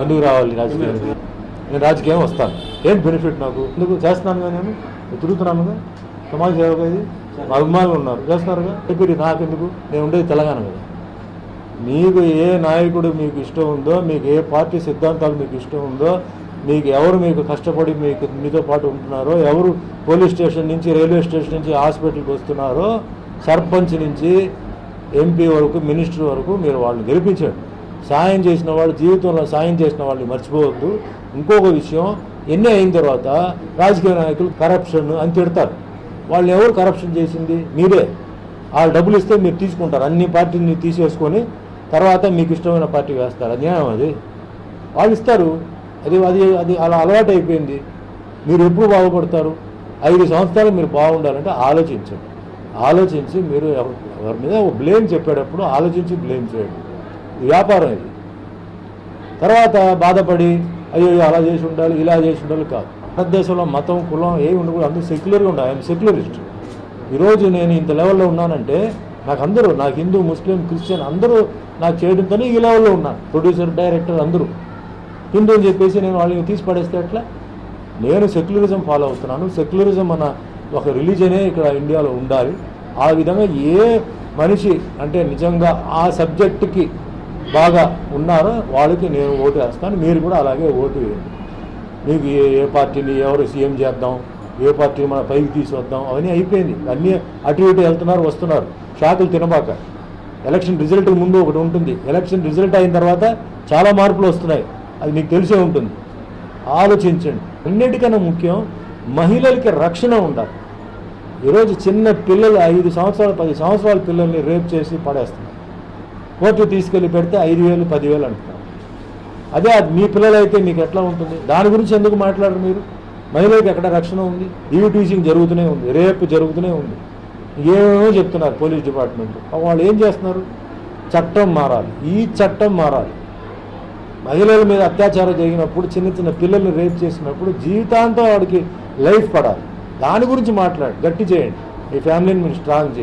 ఎందుకు రావాలి రాజకీయానికి? నేను రాజకీయం వస్తాను, ఏంటి బెనిఫిట్ నాకు? ఎందుకు చేస్తున్నాను? కానీ నేను తిరుగుతున్నానుగా, సమాజ సేవగా, ఇది మా అభిమానులు ఉన్నారు చేస్తున్నారుగా. ఇప్పుడు నాకెందుకు? నేను ఉండేది తెలంగాణ కదా. మీకు ఏ నాయకుడు మీకు ఇష్టం ఉందో, మీకు ఏ పార్టీ సిద్ధాంతాలు మీకు ఇష్టం ఉందో, మీకు ఎవరు మీకు కష్టపడి మీతో పాటు ఉంటున్నారో, ఎవరు పోలీస్ స్టేషన్ నుంచి, రైల్వే స్టేషన్ నుంచి హాస్పిటల్కి వస్తున్నారో, సర్పంచ్ నుంచి ఎంపీ వరకు, మినిస్టర్ వరకు మీరు వాళ్ళని గెలిపించండి. సాయం చేసిన వాళ్ళు, జీవితంలో సాయం చేసిన వాళ్ళని మర్చిపోవద్దు. ఇంకొక విషయం, ఎన్ని అయిన తర్వాత రాజకీయ నాయకులు కరప్షన్ అని తిడతారు. వాళ్ళు ఎవరు కరప్షన్ చేసింది? మీరే. వాళ్ళు డబ్బులు ఇస్తే మీరు తీసుకుంటారు, అన్ని పార్టీని తీసేసుకొని తర్వాత మీకు ఇష్టమైన పార్టీ వేస్తారు. అన్యాయం అది. వాళ్ళు ఇస్తారు, అది అది అది అలా అలవాటు అయిపోయింది. మీరు ఎప్పుడు బాగుపడతారు? 5 సంవత్సరాలు మీరు బాగుండాలంటే ఆలోచించండి. ఆలోచించి మీరు ఎవరి మీద బ్లేమ్ చెప్పేటప్పుడు ఆలోచించి బ్లేమ్ చేయండి. ఇది వ్యాపారం. ఇది తర్వాత బాధపడి అయ్యో అలా చేసి ఉండాలి, ఇలా చేసి ఉండాలి కాదు. భారతదేశంలో మతం, కులం ఏమి ఉండకూడదు. అందరూ సెక్యులర్గా ఉండాలి. I'm secularist. ఈరోజు నేను ఇంత లెవెల్లో ఉన్నానంటే నాకు హిందూ, ముస్లిం, క్రిస్టియన్ అందరూ నాకు చేయడంతోనే ఈ లెవెల్లో ఉన్నాను. ప్రొడ్యూసర్, డైరెక్టర్ అందరూ హిందూ అని చెప్పేసి నేను వాళ్ళని తీసి పడేస్తే ఎట్లా? నేను సెక్యులరిజం ఫాలో అవుతున్నాను. సెక్యులరిజం అన్న ఒక రిలీజనే ఇక్కడ ఇండియాలో ఉండాలి. ఆ విధంగా ఏ మనిషి అంటే నిజంగా ఆ సబ్జెక్టుకి బాగా ఉన్నారో వాళ్ళకి నేను ఓటు వేస్తాను. మీరు కూడా అలాగే ఓటు వేయండి. మీకు ఏ పార్టీని ఎవరు సీఎం చేద్దాం, ఏ పార్టీని మన పైకి తీసుకొద్దాం, అవన్నీ అయిపోయింది. అన్నీ అటు ఇటు వెళ్తున్నారు, వస్తున్నారు. షాకులు తినబాక. ఎలక్షన్ రిజల్ట్ ముందు ఒకటి ఉంటుంది, ఎలక్షన్ రిజల్ట్ అయిన తర్వాత చాలా మార్పులు వస్తున్నాయి. అది మీకు తెలిసే ఉంటుంది. ఆలోచించండి. అన్నిటికన్నా ముఖ్యం మహిళలకి రక్షణ ఉండాలి. ఈరోజు చిన్న పిల్లలు 5 సంవత్సరాలు 10 సంవత్సరాల పిల్లల్ని రేప్ చేసి పడేస్తున్నారు. కోర్టు తీసుకెళ్ళి పెడితే 5,000 10,000 అంటున్నారు. అదే మీ పిల్లలైతే మీకు ఎట్లా ఉంటుంది? దాని గురించి ఎందుకు మాట్లాడరు మీరు? మహిళలకు ఎక్కడ రక్షణ ఉంది? ఈవ్ టీచింగ్ జరుగుతూనే ఉంది, రేపు జరుగుతూనే ఉంది. ఏమేమో చెప్తున్నారు పోలీస్ డిపార్ట్మెంట్. వాళ్ళు ఏం చేస్తున్నారు? చట్టం మారాలి. ఈ చట్టం మారాలి. మహిళల మీద అత్యాచారం జరిగినప్పుడు, చిన్న చిన్న పిల్లల్ని రేప్ చేసినప్పుడు జీవితాంతం వాడికి లైఫ్ పడాలి. దాని గురించి మాట్లాడి గట్టి చేయండి. మీ ఫ్యామిలీని మీరు స్ట్రాంగ్ చేయండి.